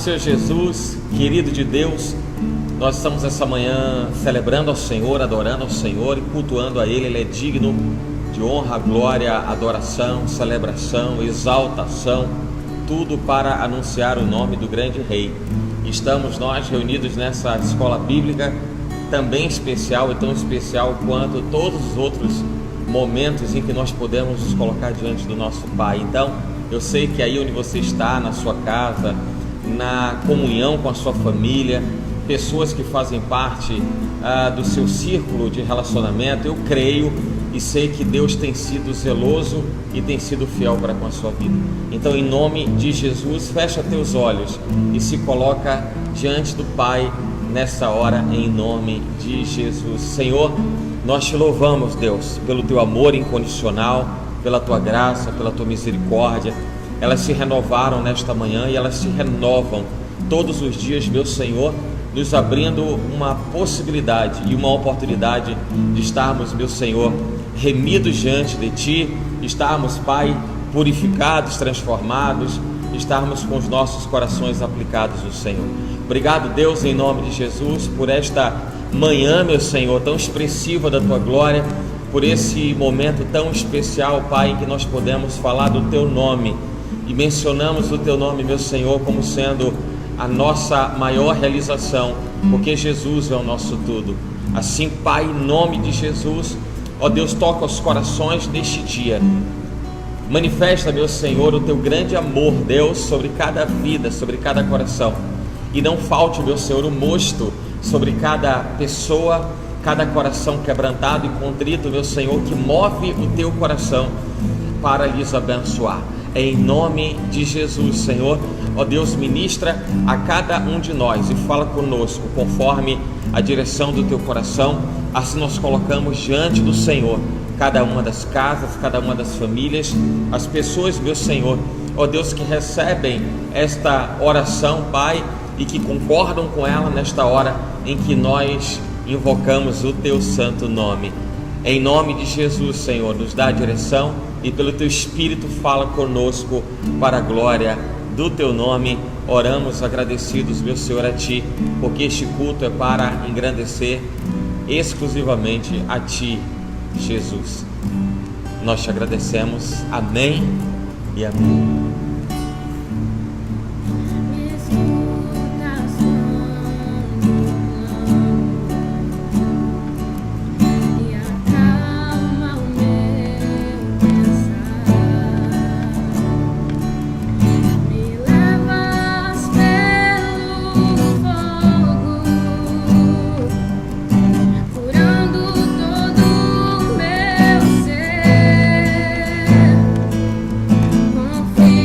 Senhor Jesus, querido de Deus. Nós estamos essa manhã celebrando ao Senhor, adorando ao Senhor e cultuando a Ele. Ele é digno de honra, glória, adoração, celebração, exaltação, tudo para anunciar o nome do grande Rei. Estamos nós reunidos nessa escola bíblica, também especial e tão especial quanto todos os outros momentos em que nós podemos nos colocar diante do nosso Pai. Então, eu sei que aí onde você está, na sua casa, na comunhão com a sua família, pessoas que fazem parte do seu círculo de relacionamento, eu creio e sei que Deus tem sido zeloso e tem sido fiel para com a sua vida. Então, em nome de Jesus, fecha teus olhos e se coloca diante do Pai nessa hora, em nome de Jesus. Senhor, nós te louvamos, Deus, pelo teu amor incondicional, pela tua graça, pela tua misericórdia. Elas se renovaram nesta manhã e elas se renovam todos os dias, meu Senhor, nos abrindo uma possibilidade e uma oportunidade de estarmos, meu Senhor, remidos diante de Ti, estarmos, Pai, purificados, transformados, estarmos com os nossos corações aplicados no Senhor. Obrigado, Deus, em nome de Jesus, por esta manhã, meu Senhor, tão expressiva da Tua glória, por esse momento tão especial, Pai, em que nós podemos falar do Teu nome e mencionamos o Teu nome, meu Senhor, como sendo a nossa maior realização, porque Jesus é o nosso tudo. Assim, Pai, em nome de Jesus, ó Deus, toca os corações neste dia. Manifesta, meu Senhor, o Teu grande amor, Deus, sobre cada vida, sobre cada coração. E não falte, meu Senhor, o mosto sobre cada pessoa, cada coração quebrantado e contrito, meu Senhor, que move o Teu coração para lhes abençoar. Em nome de Jesus, Senhor, ó Deus, ministra a cada um de nós e fala conosco conforme a direção do Teu coração. Assim nós colocamos diante do Senhor cada uma das casas, cada uma das famílias, as pessoas, meu Senhor, ó Deus, que recebem esta oração, Pai, e que concordam com ela nesta hora em que nós invocamos o Teu santo nome. Em nome de Jesus, Senhor, nos dá a direção e pelo Teu Espírito fala conosco para a glória do Teu nome. Oramos agradecidos, meu Senhor, a Ti, porque este culto é para engrandecer exclusivamente a Ti, Jesus. Nós Te agradecemos. Amém e amém. Confio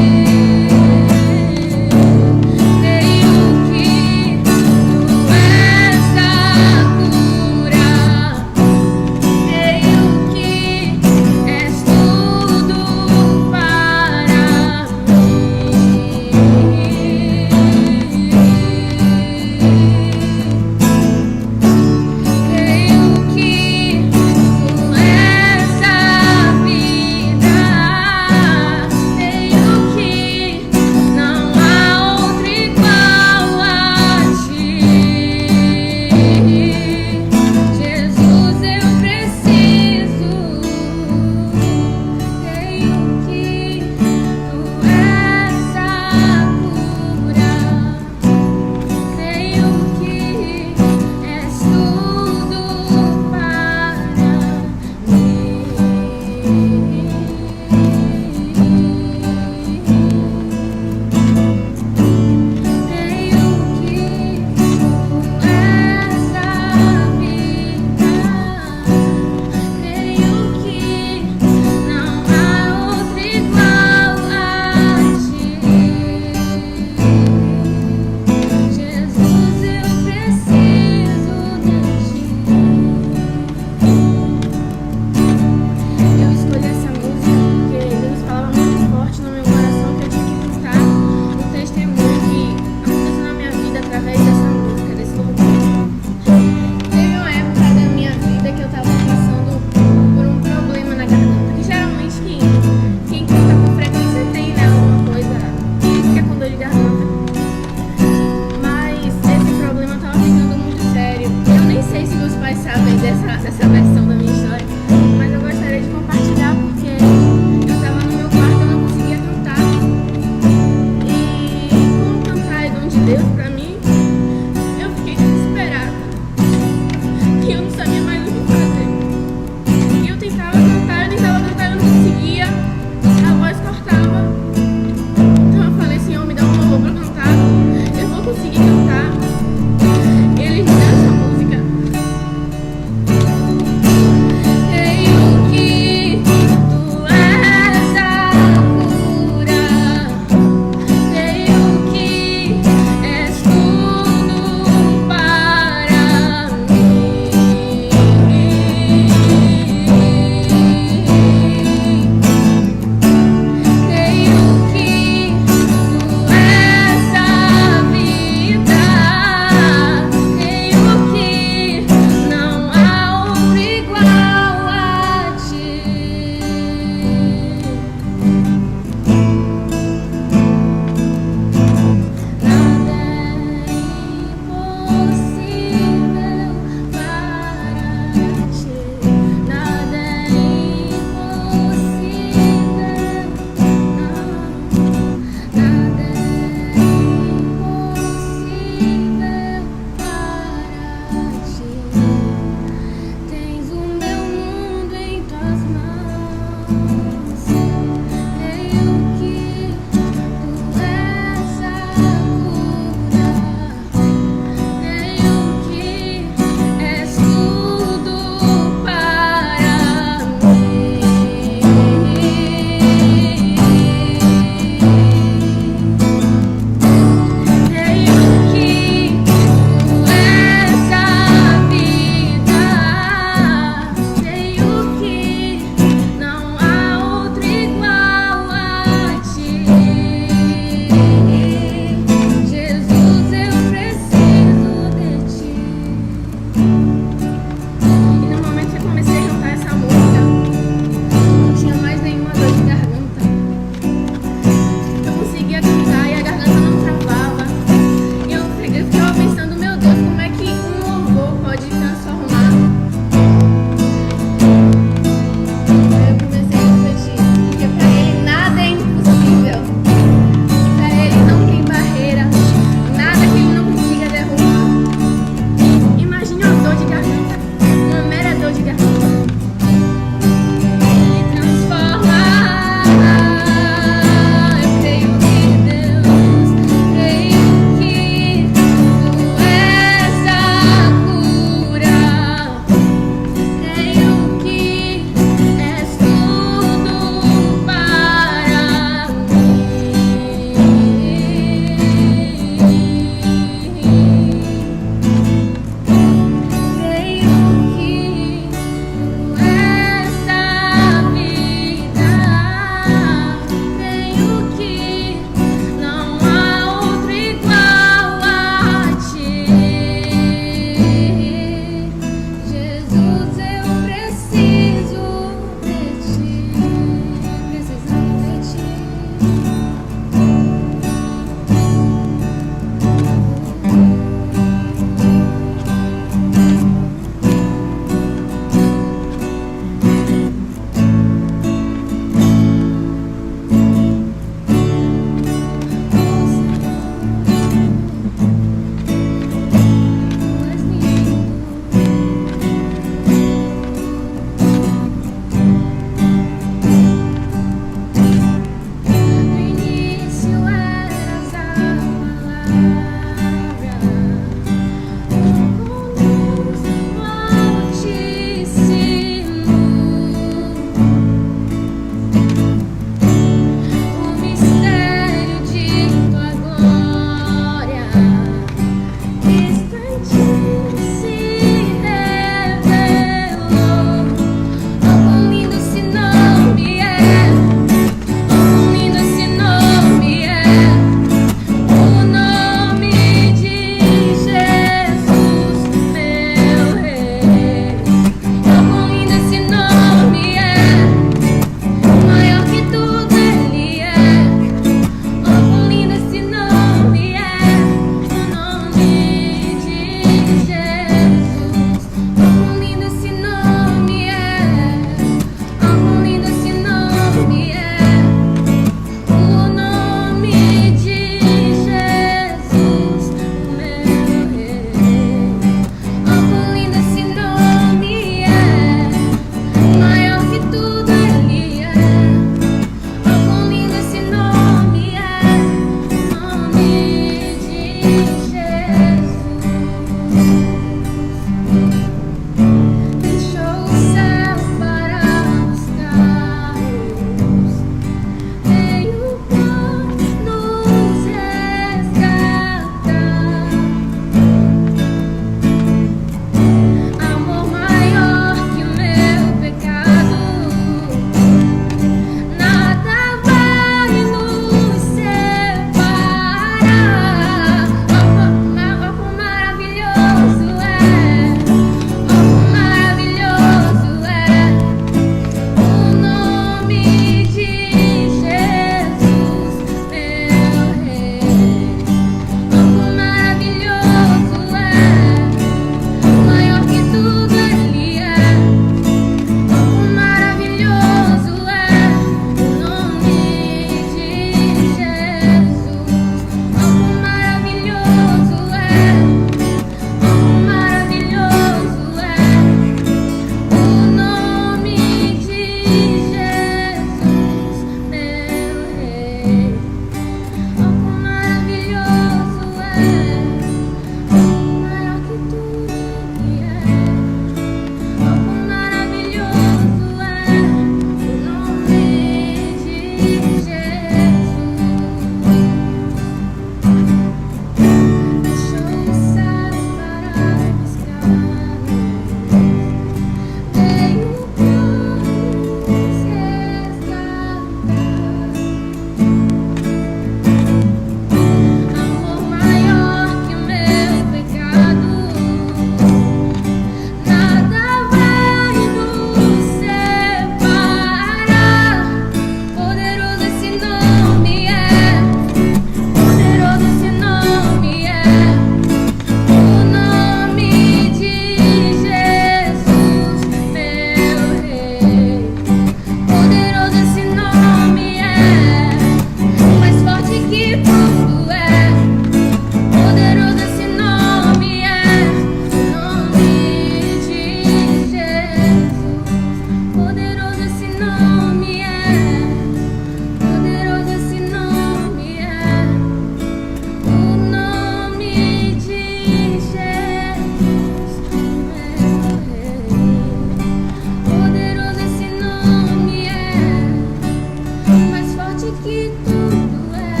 que tudo é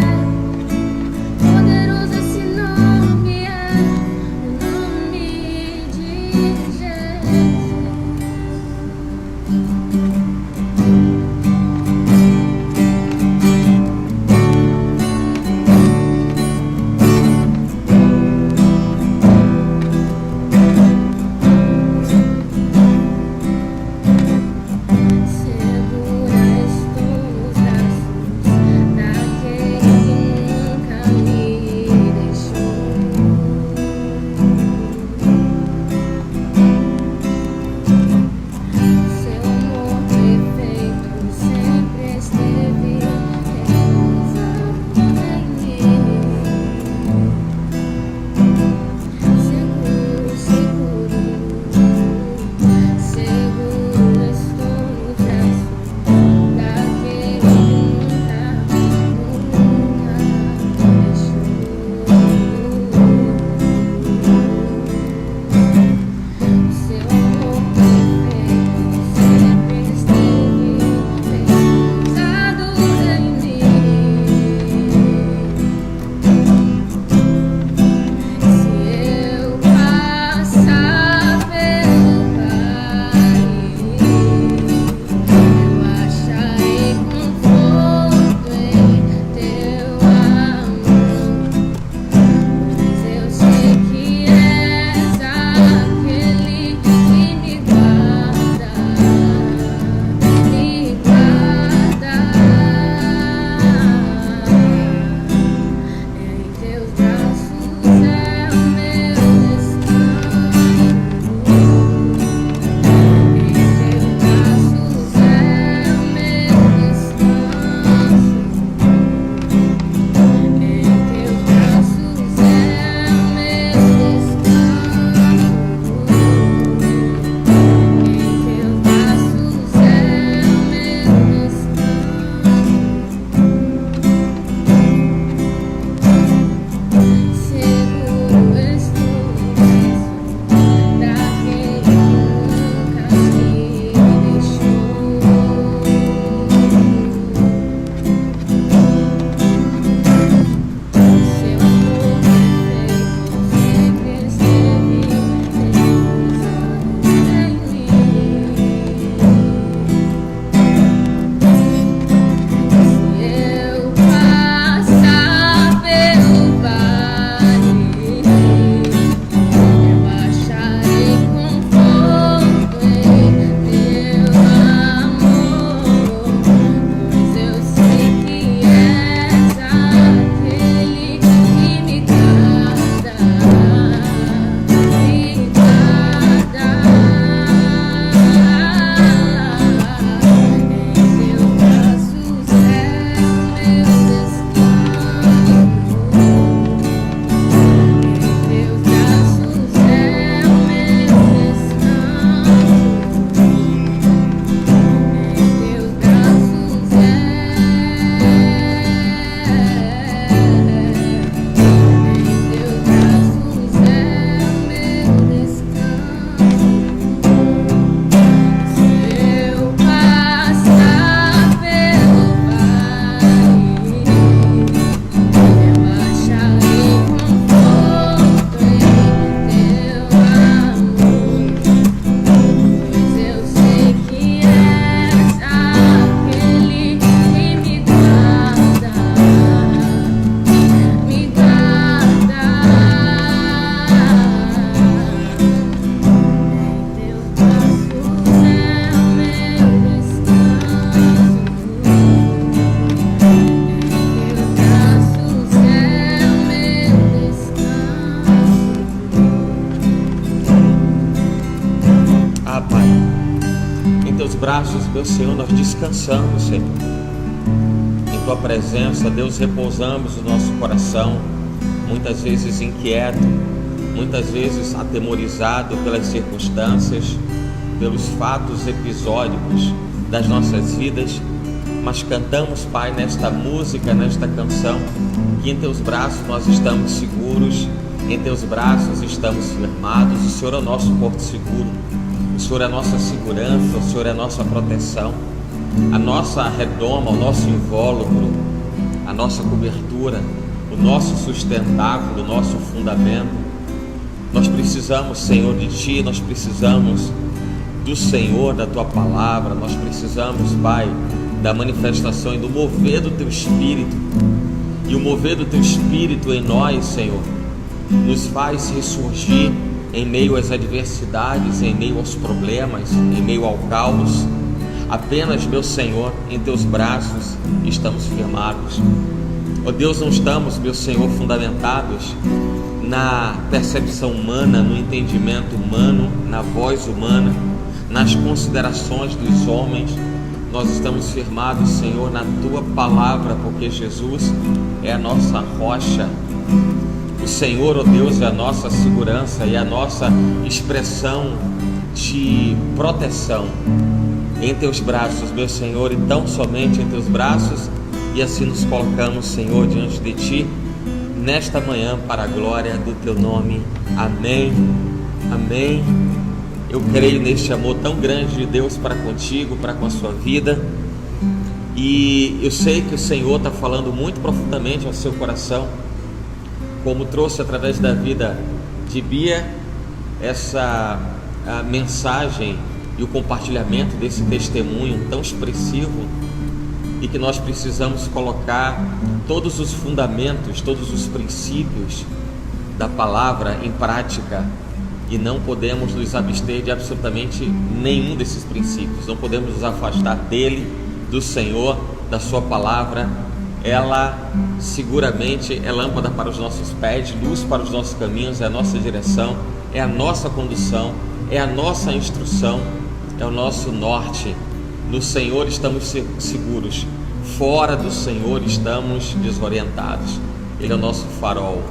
poderoso, esse nome é o nome de Jesus. braços, meu Senhor, nós descansamos, Senhor. Em Tua presença, Deus, repousamos o nosso coração, muitas vezes inquieto, muitas vezes atemorizado pelas circunstâncias, pelos fatos episódicos das nossas vidas, mas cantamos, Pai, nesta música, nesta canção, que em Teus braços nós estamos seguros, em Teus braços estamos firmados. O Senhor é o nosso porto seguro, o Senhor é a nossa segurança, o Senhor é a nossa proteção, a nossa redoma, o nosso invólucro, a nossa cobertura, o nosso sustentáculo, o nosso fundamento. Nós precisamos, Senhor, de Ti, nós precisamos do Senhor, da Tua palavra, nós precisamos, Pai, da manifestação e do mover do Teu Espírito. E o mover do Teu Espírito em nós, Senhor, nos faz ressurgir em meio às adversidades, em meio aos problemas, em meio ao caos. Apenas, meu Senhor, em Teus braços estamos firmados. Ó Deus, não estamos, meu Senhor, fundamentados na percepção humana, no entendimento humano, na voz humana, nas considerações dos homens. Nós estamos firmados, Senhor, na Tua palavra, porque Jesus é a nossa rocha. O Senhor, ó Deus, é a nossa segurança e a nossa expressão de proteção. Em Teus braços, meu Senhor, e tão somente em Teus braços, e assim nos colocamos, Senhor, diante de Ti, nesta manhã, para a glória do Teu nome. Amém, amém. Eu creio neste amor tão grande de Deus para contigo, para com a sua vida, e eu sei que o Senhor está falando muito profundamente ao seu coração, como trouxe através da vida de Bia, essa mensagem e o compartilhamento desse testemunho tão expressivo, e que nós precisamos colocar todos os fundamentos, todos os princípios da palavra em prática, e não podemos nos abster de absolutamente nenhum desses princípios, não podemos nos afastar dele, do Senhor, da sua palavra. Ela seguramente é lâmpada para os nossos pés, luz para os nossos caminhos, é a nossa direção, é a nossa condução, é a nossa instrução, é o nosso norte. No Senhor estamos seguros, fora do Senhor estamos desorientados. Ele é o nosso farol,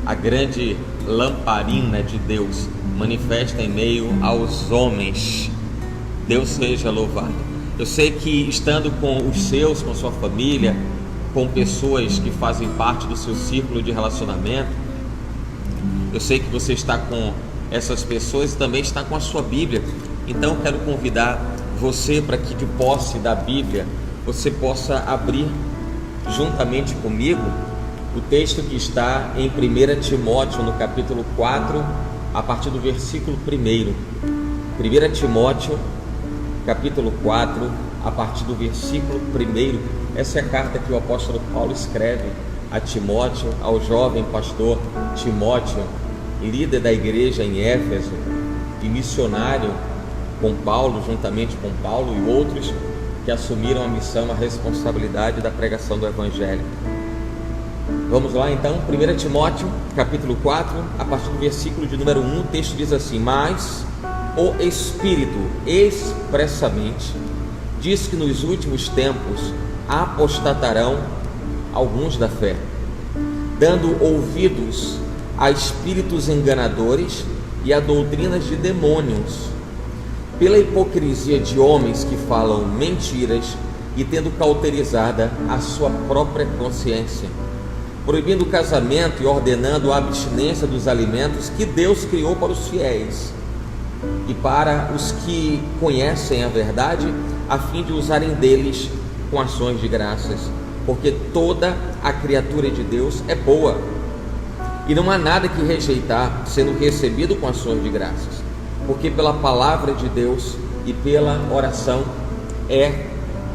a grande lamparina de Deus, manifesta em meio aos homens. Deus seja louvado. Eu sei que estando com os seus, com sua família, com pessoas que fazem parte do seu círculo de relacionamento, eu sei que você está com essas pessoas e também está com a sua Bíblia. Então eu quero convidar você para que, de posse da Bíblia, você possa abrir juntamente comigo o texto que está em 1 Timóteo, no capítulo 4, a partir do versículo 1. 1 Timóteo, capítulo 4, a partir do versículo 1. Essa é a carta que o apóstolo Paulo escreve a Timóteo, ao jovem pastor Timóteo, líder da igreja em Éfeso e missionário com Paulo, juntamente com Paulo e outros que assumiram a missão, a responsabilidade da pregação do Evangelho. Vamos lá então, 1 Timóteo, capítulo 4, a partir do versículo de número 1, o texto diz assim: Mas o Espírito expressamente diz que nos últimos tempos apostatarão alguns da fé, dando ouvidos a espíritos enganadores e a doutrinas de demônios, pela hipocrisia de homens que falam mentiras e tendo cauterizada a sua própria consciência, proibindo o casamento e ordenando a abstinência dos alimentos que Deus criou para os fiéis e para os que conhecem a verdade, a fim de usarem deles com ações de graças, porque toda a criatura de Deus é boa, e não há nada que rejeitar, sendo recebido com ações de graças, porque pela palavra de Deus e pela oração é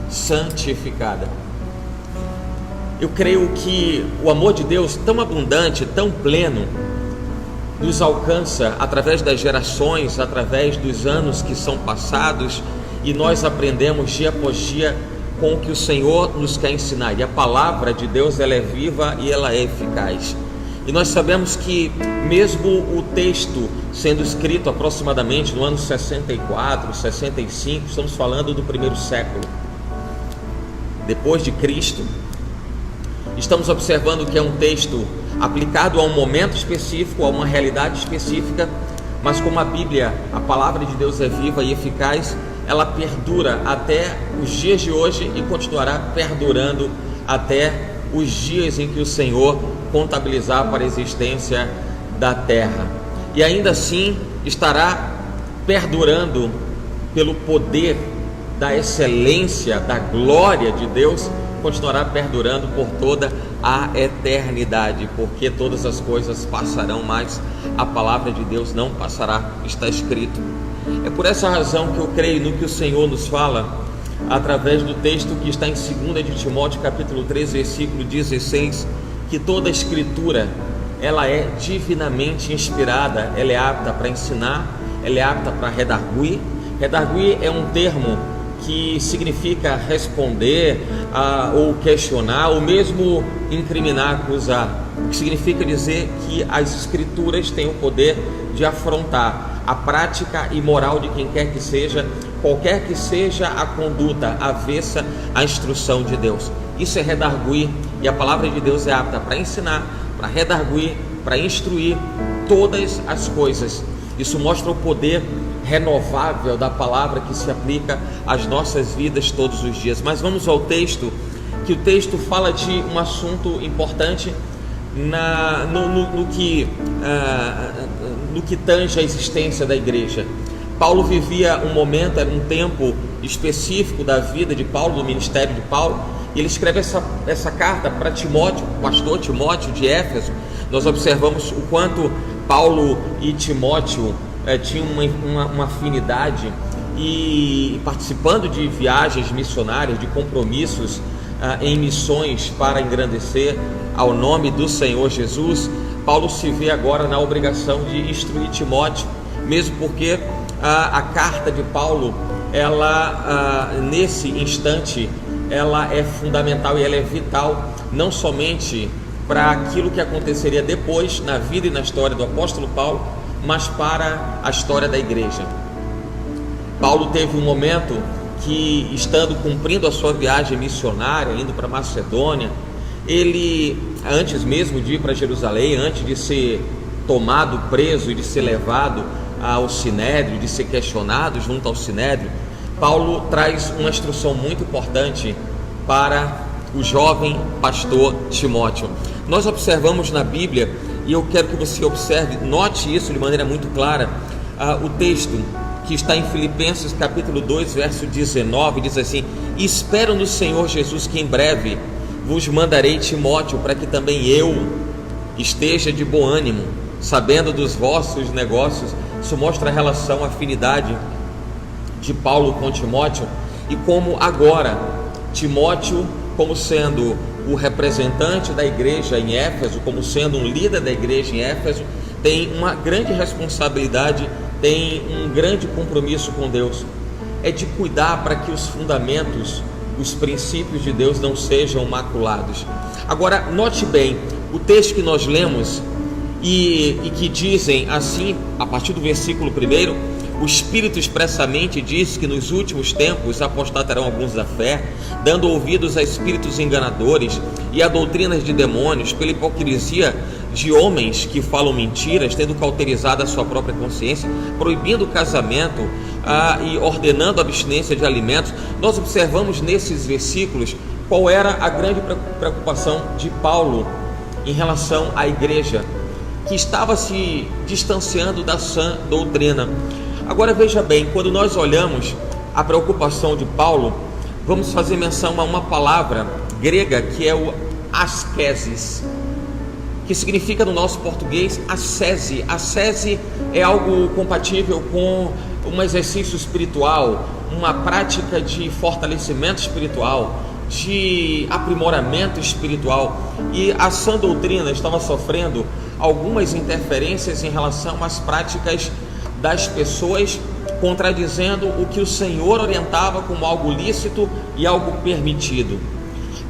santificada. Eu creio que o amor de Deus, tão abundante, tão pleno, nos alcança através das gerações, através dos anos que são passados, e nós aprendemos dia após dia com o que o Senhor nos quer ensinar. E a palavra de Deus, ela é viva e ela é eficaz. E nós sabemos que mesmo o texto sendo escrito aproximadamente no ano 64, 65, estamos falando do primeiro século depois de Cristo, estamos observando que é um texto aplicado a um momento específico, a uma realidade específica, mas como a Bíblia, a palavra de Deus é viva e eficaz, ela perdura até os dias de hoje e continuará perdurando até os dias em que o Senhor contabilizar para a existência da terra, e ainda assim estará perdurando pelo poder da excelência, da glória de Deus, continuará perdurando por toda a eternidade, porque todas as coisas passarão, mas a palavra de Deus não passará, está escrito. É por essa razão que eu creio no que o Senhor nos fala através do texto que está em 2 de Timóteo capítulo 3, versículo 16, que toda a escritura, ela é divinamente inspirada, ela é apta para ensinar, ela é apta para redarguir. Redarguir é um termo que significa responder ou questionar, ou mesmo incriminar, acusar, o que significa dizer que as escrituras têm o poder de afrontar a prática e moral de quem quer que seja, qualquer que seja a conduta avessa à instrução de Deus. Isso é redarguir, e a palavra de Deus é apta para ensinar, para redarguir, para instruir todas as coisas. Isso mostra o poder renovável da palavra que se aplica às nossas vidas todos os dias. Mas vamos ao texto, que o texto fala de um assunto importante no que tange a existência da igreja. Paulo vivia um momento, era um tempo específico da vida de Paulo, do ministério de Paulo, e ele escreve essa carta para Timóteo, o pastor Timóteo de Éfeso. Nós observamos o quanto Paulo e Timóteo tinham uma afinidade, e participando de viagens missionárias, de compromissos em missões para engrandecer ao nome do Senhor Jesus, Paulo se vê agora na obrigação de instruir Timóteo, mesmo porque a carta de Paulo, ela nesse instante, ela é fundamental e ela é vital, não somente para aquilo que aconteceria depois na vida e na história do apóstolo Paulo, mas para a história da igreja. Paulo teve um momento que, estando cumprindo a sua viagem missionária, indo para Macedônia, ele, antes mesmo de ir para Jerusalém, antes de ser tomado preso e de ser levado ao Sinédrio, de ser questionado junto ao Sinédrio, Paulo traz uma instrução muito importante para o jovem pastor Timóteo. Nós observamos na Bíblia, e eu quero que você observe, note isso de maneira muito clara, o texto que está em Filipenses capítulo 2, verso 19, diz assim: espero no Senhor Jesus que em breve vos mandarei Timóteo, para que também eu esteja de bom ânimo, sabendo dos vossos negócios. Isso mostra a relação, a afinidade de Paulo com Timóteo, e como agora Timóteo, como sendo o representante da igreja em Éfeso, como sendo um líder da igreja em Éfeso, tem uma grande responsabilidade, tem um grande compromisso com Deus, é de cuidar para que os fundamentos, os princípios de Deus não sejam maculados. Agora, note bem, o texto que nós lemos e que dizem assim, a partir do versículo 1, o Espírito expressamente diz que nos últimos tempos apostatarão alguns da fé, dando ouvidos a espíritos enganadores e a doutrinas de demônios, pela hipocrisia de homens que falam mentiras, tendo cauterizado a sua própria consciência, proibindo o casamento e ordenando a abstinência de alimentos. Nós observamos nesses versículos qual era a grande preocupação de Paulo em relação à igreja, que estava se distanciando da sã doutrina. Agora veja bem, quando nós olhamos a preocupação de Paulo, vamos fazer menção a uma palavra grega que é o ascesis, que significa no nosso português ascese. Ascese é algo compatível com um exercício espiritual, uma prática de fortalecimento espiritual, de aprimoramento espiritual, e a sã doutrina estava sofrendo algumas interferências em relação às práticas das pessoas, contradizendo o que o Senhor orientava como algo lícito e algo permitido.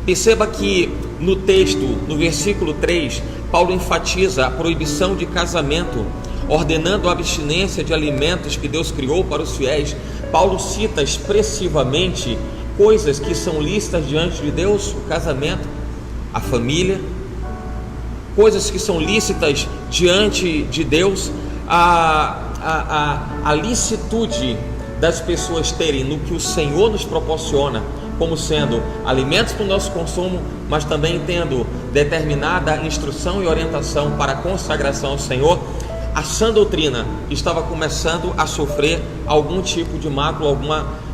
Perceba que no texto, no versículo 3, Paulo enfatiza a proibição de casamento, ordenando a abstinência de alimentos que Deus criou para os fiéis. Paulo cita expressivamente coisas que são lícitas diante de Deus: o casamento, a família, coisas que são lícitas diante de Deus, a licitude das pessoas terem no que o Senhor nos proporciona, como sendo alimentos para o nosso consumo, mas também tendo determinada instrução e orientação para a consagração ao Senhor. A sã doutrina estava começando a sofrer algum tipo de mácula,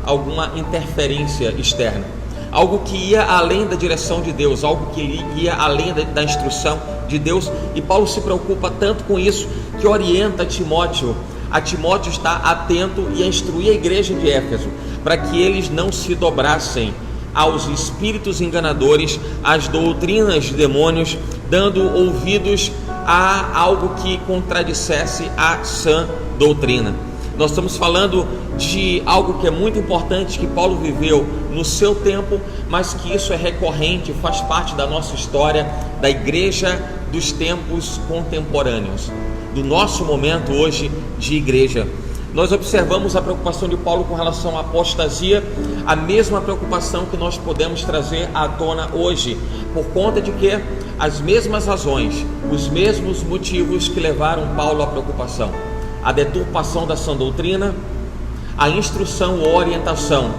alguma interferência externa. algo que ia além da direção de Deus, algo que ia além da instrução de Deus. E Paulo se preocupa tanto com isso que orienta Timóteo a Timóteo estar atento e a instruir a igreja de Éfeso, para que eles não se dobrassem aos espíritos enganadores, às doutrinas de demônios, dando ouvidos a algo que contradissesse a sã doutrina. Nós estamos falando de algo que é muito importante, que Paulo viveu no seu tempo, mas que isso é recorrente, faz parte da nossa história, da igreja dos tempos contemporâneos, do nosso momento hoje de igreja. Nós observamos a preocupação de Paulo com relação à apostasia, a mesma preocupação que nós podemos trazer à tona hoje, por conta de que as mesmas razões, os mesmos motivos que levaram Paulo à preocupação: a deturpação da sã doutrina, a instrução ou orientação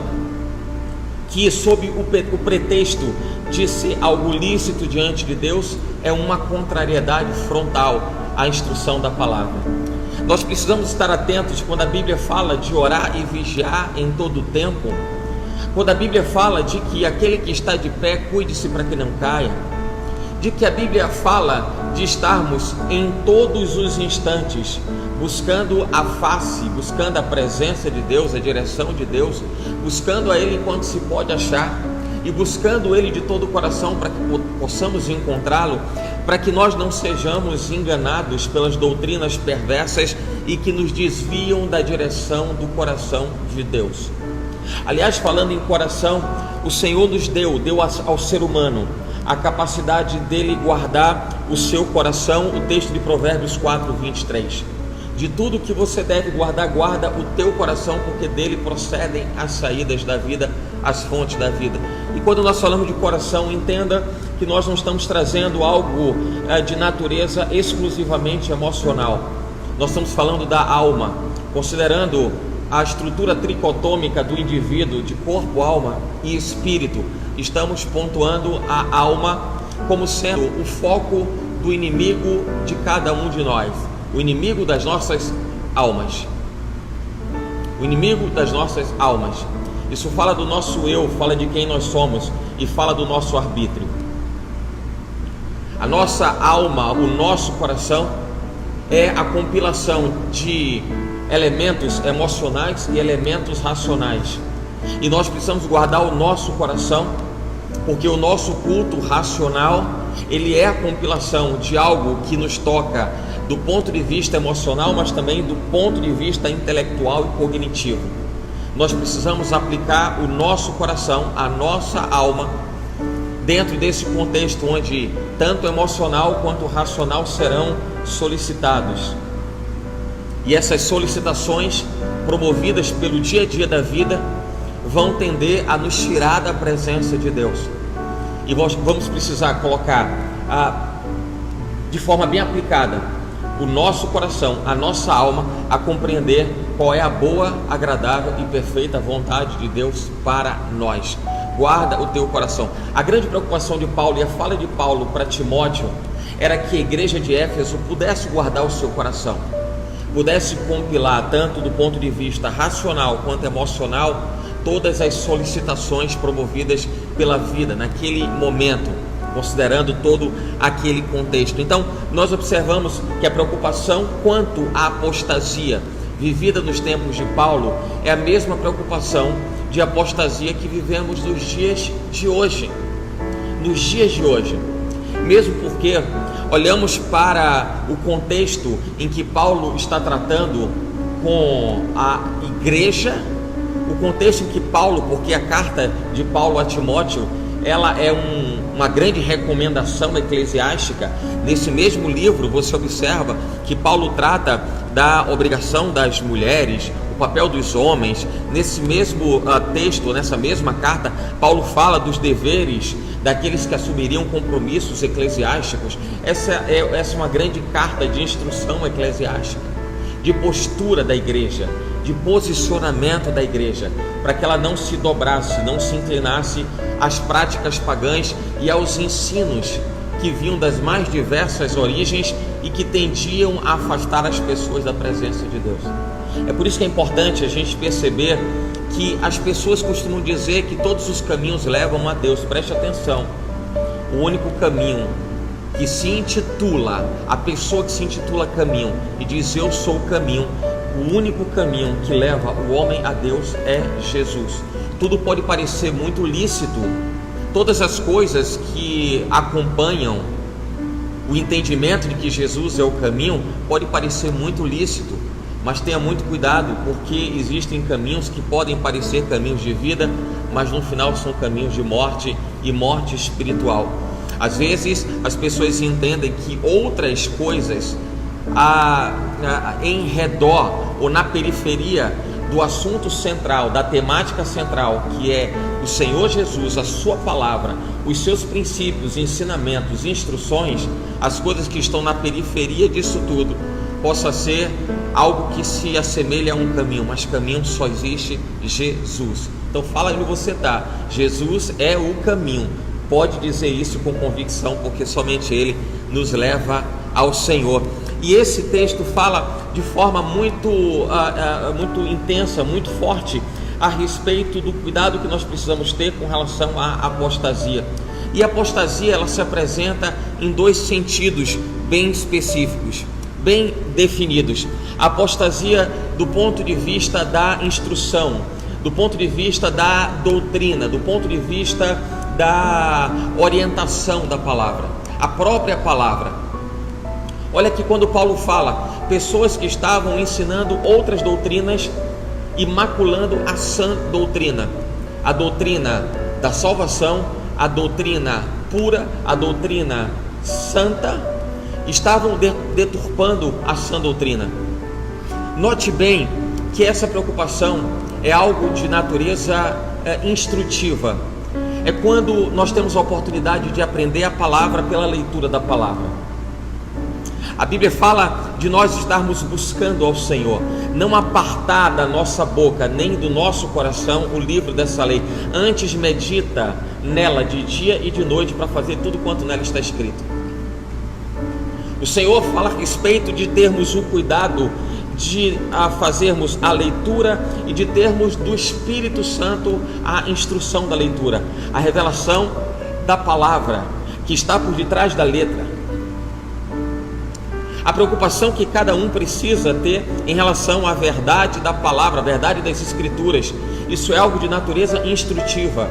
que, sob o pretexto de ser algo lícito diante de Deus, é uma contrariedade frontal à instrução da palavra. Nós precisamos estar atentos quando a Bíblia fala de orar e vigiar em todo o tempo, quando a Bíblia fala de que aquele que está de pé, cuide-se para que não caia, de que a Bíblia fala de estarmos em todos os instantes buscando a face, buscando a presença de Deus, a direção de Deus, buscando a Ele enquanto se pode achar, e buscando Ele de todo o coração para que possamos encontrá-lo, para que nós não sejamos enganados pelas doutrinas perversas e que nos desviam da direção do coração de Deus. Aliás, falando em coração, o Senhor nos deu ao ser humano a capacidade dele guardar o seu coração. O texto de Provérbios 4, 23. De tudo que você deve guardar, guarda o teu coração, porque dele procedem as saídas da vida, as fontes da vida. E quando nós falamos de coração, entenda que nós não estamos trazendo algo de natureza exclusivamente emocional. Nós estamos falando da alma, considerando a estrutura tricotômica do indivíduo, de corpo, alma e espírito. Estamos pontuando a alma como sendo o foco do inimigo de cada um de nós, o inimigo das nossas almas. O inimigo das nossas almas. Isso fala do nosso eu, fala de quem nós somos e fala do nosso arbítrio. A nossa alma, o nosso coração é a compilação de elementos emocionais e elementos racionais. E nós precisamos guardar o nosso coração, porque o nosso culto racional, ele é a compilação de algo que nos toca do ponto de vista emocional, mas também do ponto de vista intelectual e cognitivo. Nós precisamos aplicar o nosso coração, a nossa alma, dentro desse contexto onde tanto emocional quanto racional serão solicitados. E essas solicitações, promovidas pelo dia a dia da vida, vão tender a nos tirar da presença de Deus. E nós vamos precisar colocar de forma bem aplicada o nosso coração, a nossa alma, a compreender qual é a boa, agradável e perfeita vontade de Deus para nós. Guarda o teu coração. A grande preocupação de Paulo e a fala de Paulo para Timóteo era que a igreja de Éfeso pudesse guardar o seu coração, pudesse compilar, tanto do ponto de vista racional quanto emocional, todas as solicitações promovidas pela vida naquele momento, considerando todo aquele contexto. Então, nós observamos que a preocupação quanto à apostasia vivida nos tempos de Paulo é a mesma preocupação de apostasia que vivemos nos dias de hoje. Nos dias de hoje, mesmo porque olhamos para o contexto em que Paulo está tratando com a igreja, o contexto em que Paulo, porque a carta de Paulo a Timóteo, ela é uma grande recomendação eclesiástica. Nesse mesmo livro você observa que Paulo trata da obrigação das mulheres, o papel dos homens. Nesse mesmo texto, nessa mesma carta, Paulo fala dos deveres daqueles que assumiriam compromissos eclesiásticos. Essa é uma grande carta de instrução eclesiástica, de postura da igreja, de posicionamento da igreja, para que ela não se dobrasse, não se inclinasse às práticas pagãs e aos ensinos que vinham das mais diversas origens e que tendiam a afastar as pessoas da presença de Deus. É por isso que é importante a gente perceber que as pessoas costumam dizer que todos os caminhos levam a Deus. Preste atenção, o único caminho que se intitula, a pessoa que se intitula caminho e diz eu sou o caminho, o único caminho que leva o homem a Deus é Jesus. Tudo pode parecer muito lícito, todas as coisas que acompanham o entendimento de que Jesus é o caminho pode parecer muito lícito, mas tenha muito cuidado, porque existem caminhos que podem parecer caminhos de vida, mas no final são caminhos de morte e morte espiritual. Às vezes as pessoas entendem que outras coisas em redor ou na periferia do assunto central, da temática central, que é o Senhor Jesus, a sua palavra, os seus princípios, ensinamentos, instruções, as coisas que estão na periferia disso tudo, possa ser algo que se assemelhe a um caminho, mas caminho só existe Jesus. Então fala onde você está, Jesus é o caminho. Pode dizer isso com convicção, porque somente Ele nos leva ao Senhor. E esse texto fala de forma muito intensa, muito forte, a respeito do cuidado que nós precisamos ter com relação à apostasia. E a apostasia, ela se apresenta em dois sentidos bem específicos, bem definidos. A apostasia do ponto de vista da instrução, do ponto de vista da doutrina, do ponto de vista da orientação da palavra, a própria palavra. Olha que quando Paulo fala, pessoas que estavam ensinando outras doutrinas e maculando a sã doutrina, a doutrina da salvação, a doutrina pura, a doutrina santa, estavam deturpando a sã doutrina. Note bem que essa preocupação é algo de natureza instrutiva. É quando nós temos a oportunidade de aprender a palavra pela leitura da palavra. A Bíblia fala de nós estarmos buscando ao Senhor, não apartar da nossa boca nem do nosso coração o livro dessa lei. Antes medita nela de dia e de noite para fazer tudo quanto nela está escrito. O Senhor fala a respeito de termos o cuidado de fazermos a leitura e de termos do Espírito Santo a instrução da leitura, a revelação da palavra que está por detrás da letra. A preocupação que cada um precisa ter em relação à verdade da palavra, a verdade das Escrituras, isso é algo de natureza instrutiva.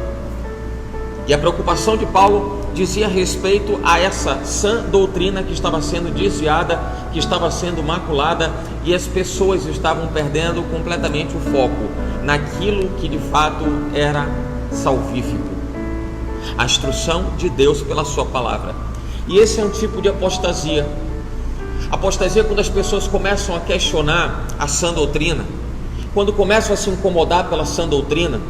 E a preocupação de Paulo dizia respeito a essa sã doutrina que estava sendo desviada, que estava sendo maculada, e as pessoas estavam perdendo completamente o foco naquilo que de fato era salvífico, a instrução de Deus pela sua palavra. E esse é um tipo de apostasia. Apostasia é quando as pessoas começam a questionar a sã doutrina, quando começam a se incomodar pela sã doutrina,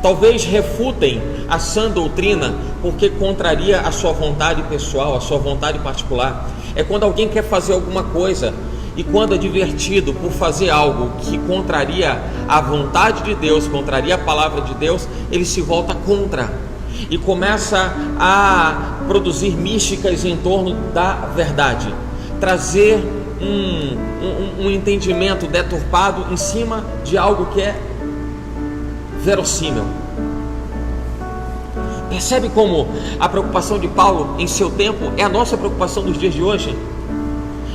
talvez refutem a sã doutrina porque contraria a sua vontade pessoal, a sua vontade particular. É quando alguém quer fazer alguma coisa e quando é advertido por fazer algo que contraria a vontade de Deus, contraria a palavra de Deus, ele se volta contra e começa a produzir místicas em torno da verdade, trazer um entendimento deturpado em cima de algo que é verossímil. Percebe como a preocupação de Paulo em seu tempo é a nossa preocupação dos dias de hoje?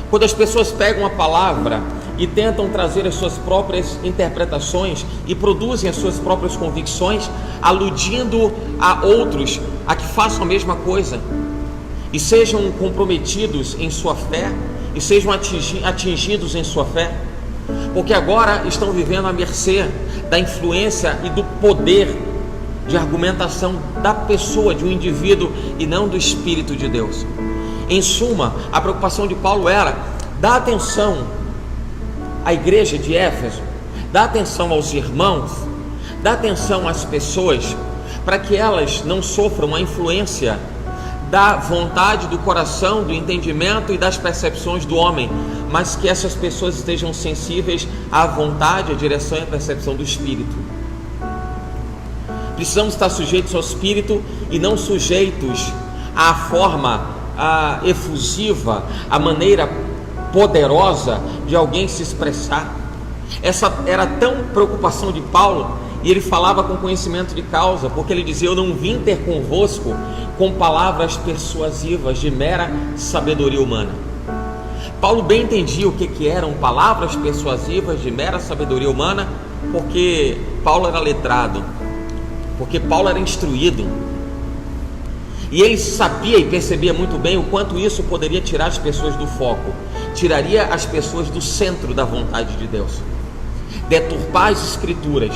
Quando as pessoas pegam a palavra e tentam trazer as suas próprias interpretações e produzem as suas próprias convicções, aludindo a outros a que façam a mesma coisa e sejam comprometidos em sua fé e sejam atingidos em sua fé, porque agora estão vivendo à mercê da influência e do poder de argumentação da pessoa, de um indivíduo, e não do Espírito de Deus. Em suma, a preocupação de Paulo era dar atenção à igreja de Éfeso, dar atenção aos irmãos, dar atenção às pessoas, para que elas não sofram a influência da vontade, do coração, do entendimento e das percepções do homem, mas que essas pessoas estejam sensíveis à vontade, à direção e à percepção do Espírito. Precisamos estar sujeitos ao Espírito e não sujeitos à forma efusiva, à maneira poderosa de alguém se expressar. Essa era tão preocupação de Paulo, e ele falava com conhecimento de causa, porque ele dizia: eu não vim ter convosco com palavras persuasivas de mera sabedoria humana. Paulo bem entendia o que eram palavras persuasivas de mera sabedoria humana, porque Paulo era letrado, porque Paulo era instruído, e ele sabia e percebia muito bem o quanto isso poderia tirar as pessoas do foco, tiraria as pessoas do centro da vontade de Deus, deturpar as escrituras,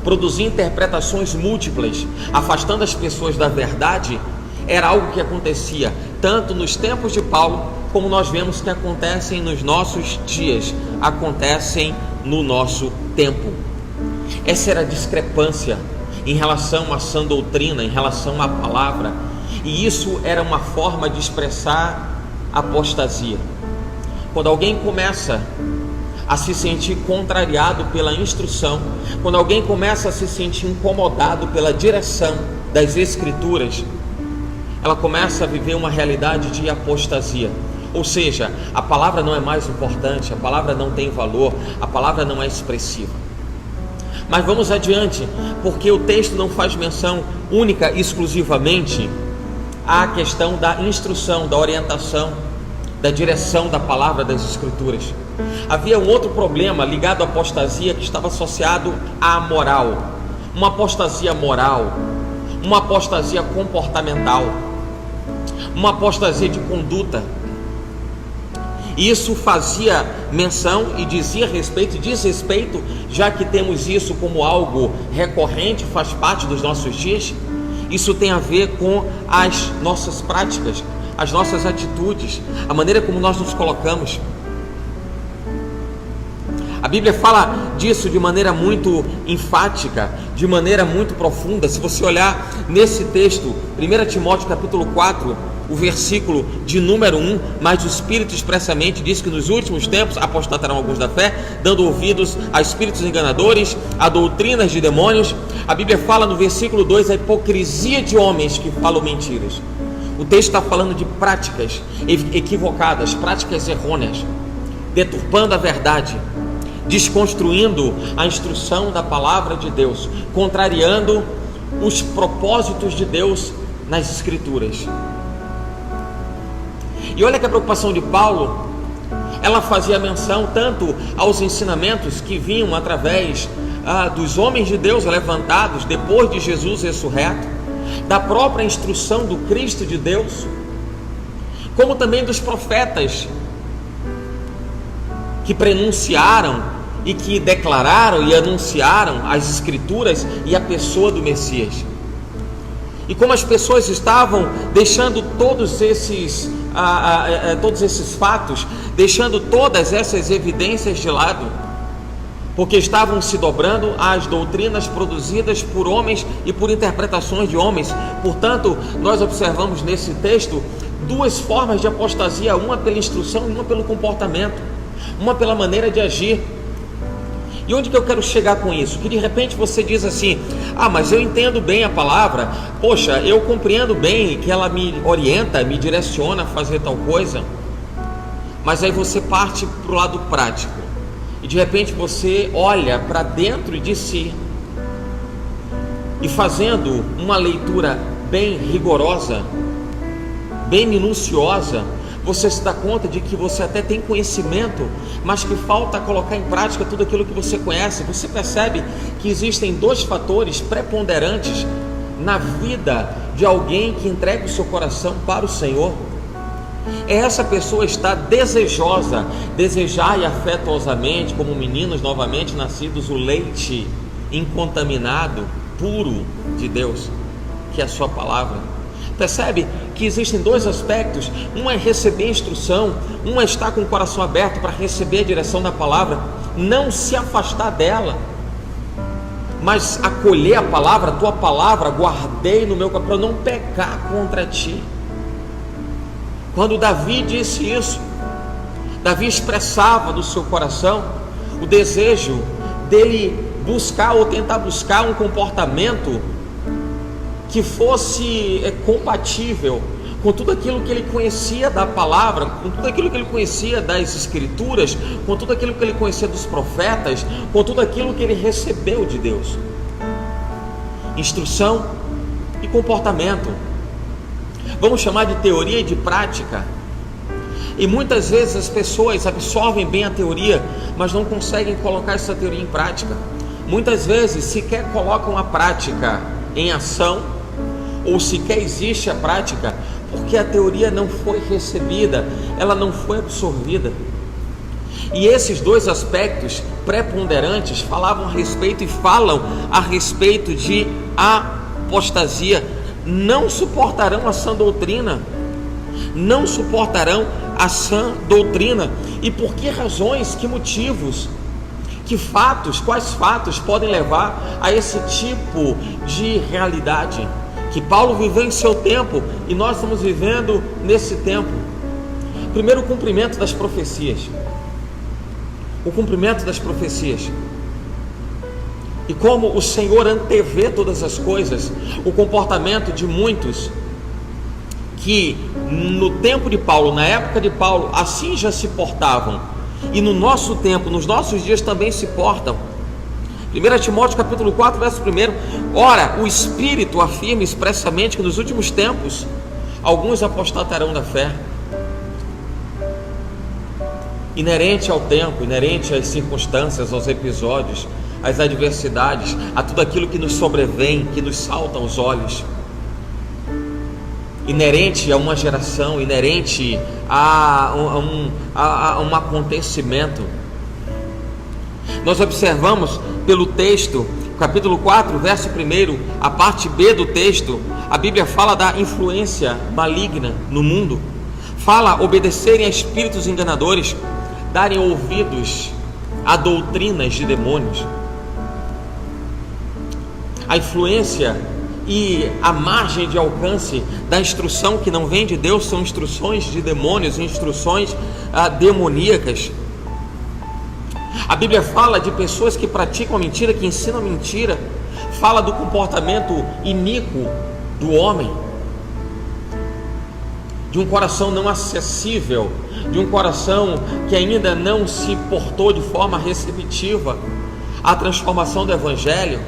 produzir interpretações múltiplas, afastando as pessoas da verdade. Era algo que acontecia tanto nos tempos de Paulo, como nós vemos que acontecem nos nossos dias, acontecem no nosso tempo. Essa era a discrepância em relação à sã doutrina, em relação à palavra, e isso era uma forma de expressar apostasia. Quando alguém começa a se sentir contrariado pela instrução, quando alguém começa a se sentir incomodado pela direção das Escrituras, ela começa a viver uma realidade de apostasia. Ou seja, a palavra não é mais importante, a palavra não tem valor, a palavra não é expressiva. Mas vamos adiante, porque o texto não faz menção única e exclusivamente à questão da instrução, da orientação, da direção da palavra das Escrituras. Havia um outro problema ligado à apostasia que estava associado à moral, uma apostasia moral, uma apostasia comportamental, uma apostasia de conduta. Isso fazia menção e dizia respeito, diz respeito, já que temos isso como algo recorrente, faz parte dos nossos dias. Isso tem a ver com as nossas práticas, as nossas atitudes, a maneira como nós nos colocamos. A Bíblia fala disso de maneira muito enfática, de maneira muito profunda. Se você olhar nesse texto, 1 Timóteo capítulo 4, o versículo de número 1, mas o Espírito expressamente diz que nos últimos tempos apostatarão alguns da fé, dando ouvidos a espíritos enganadores, a doutrinas de demônios. A Bíblia fala no versículo 2, a hipocrisia de homens que falam mentiras. O texto está falando de práticas equivocadas, práticas errôneas, deturpando a verdade, desconstruindo a instrução da palavra de Deus, contrariando os propósitos de Deus nas Escrituras. E olha que a preocupação de Paulo, ela fazia menção tanto aos ensinamentos que vinham através dos homens de Deus levantados depois de Jesus ressurreto, da própria instrução do Cristo de Deus, como também dos profetas que prenunciaram e que declararam e anunciaram as Escrituras e a pessoa do Messias. E como as pessoas estavam deixando todos esses fatos, deixando todas essas evidências de lado, porque estavam se dobrando às doutrinas produzidas por homens e por interpretações de homens. Portanto, nós observamos nesse texto duas formas de apostasia, uma pela instrução e uma pelo comportamento, uma pela maneira de agir. E onde que eu quero chegar com isso? Que de repente você diz assim: mas eu entendo bem a palavra, poxa, eu compreendo bem que ela me orienta, me direciona a fazer tal coisa. Mas aí você parte para o lado prático, e de repente você olha para dentro de si, e fazendo uma leitura bem rigorosa, bem minuciosa, você se dá conta de que você até tem conhecimento, mas que falta colocar em prática tudo aquilo que você conhece. Você percebe que existem dois fatores preponderantes na vida de alguém que entrega o seu coração para o Senhor. Essa pessoa está desejosa, desejai afetuosamente, como meninos novamente nascidos, o leite incontaminado, puro de Deus, que é a sua palavra. Percebe que existem dois aspectos: um é receber instrução, um é estar com o coração aberto para receber a direção da palavra, não se afastar dela, mas acolher a palavra. Tua palavra guardei no meu coração para não pecar contra ti. Quando Davi disse isso, Davi expressava do seu coração o desejo dele buscar ou tentar buscar um comportamento que fosse compatível com tudo aquilo que ele conhecia da palavra, com tudo aquilo que ele conhecia das escrituras, com tudo aquilo que ele conhecia dos profetas, com tudo aquilo que ele recebeu de Deus. Instrução e comportamento. Vamos chamar de teoria e de prática. E muitas vezes as pessoas absorvem bem a teoria, mas não conseguem colocar essa teoria em prática. Muitas vezes sequer colocam a prática em ação, ou sequer existe a prática, porque a teoria não foi recebida, ela não foi absorvida. E esses dois aspectos preponderantes falavam a respeito e falam a respeito de apostasia. Não suportarão a sã doutrina, não suportarão a sã doutrina. E por que razões, que motivos, que fatos, quais fatos podem levar a esse tipo de realidade que Paulo viveu em seu tempo e nós estamos vivendo nesse tempo? Primeiro, o cumprimento das profecias. O cumprimento das profecias. E como o Senhor antevê todas as coisas, o comportamento de muitos que no tempo de Paulo, na época de Paulo, assim já se portavam, e no nosso tempo, nos nossos dias também se portam. 1 Timóteo capítulo 4, verso 1: ora, o Espírito afirma expressamente que nos últimos tempos alguns apostatarão da fé. Inerente ao tempo, inerente às circunstâncias, aos episódios, às adversidades, a tudo aquilo que nos sobrevém, que nos salta aos olhos, inerente a uma geração, inerente a um acontecimento. Nós observamos pelo texto, capítulo 4, verso 1, a parte B do texto, a Bíblia fala da influência maligna no mundo, fala obedecerem a espíritos enganadores, darem ouvidos a doutrinas de demônios. A influência e a margem de alcance da instrução que não vem de Deus são instruções de demônios, instruções demoníacas. A Bíblia fala de pessoas que praticam a mentira, que ensinam a mentira, fala do comportamento iníquo do homem, de um coração não acessível, de um coração que ainda não se portou de forma receptiva à transformação do Evangelho,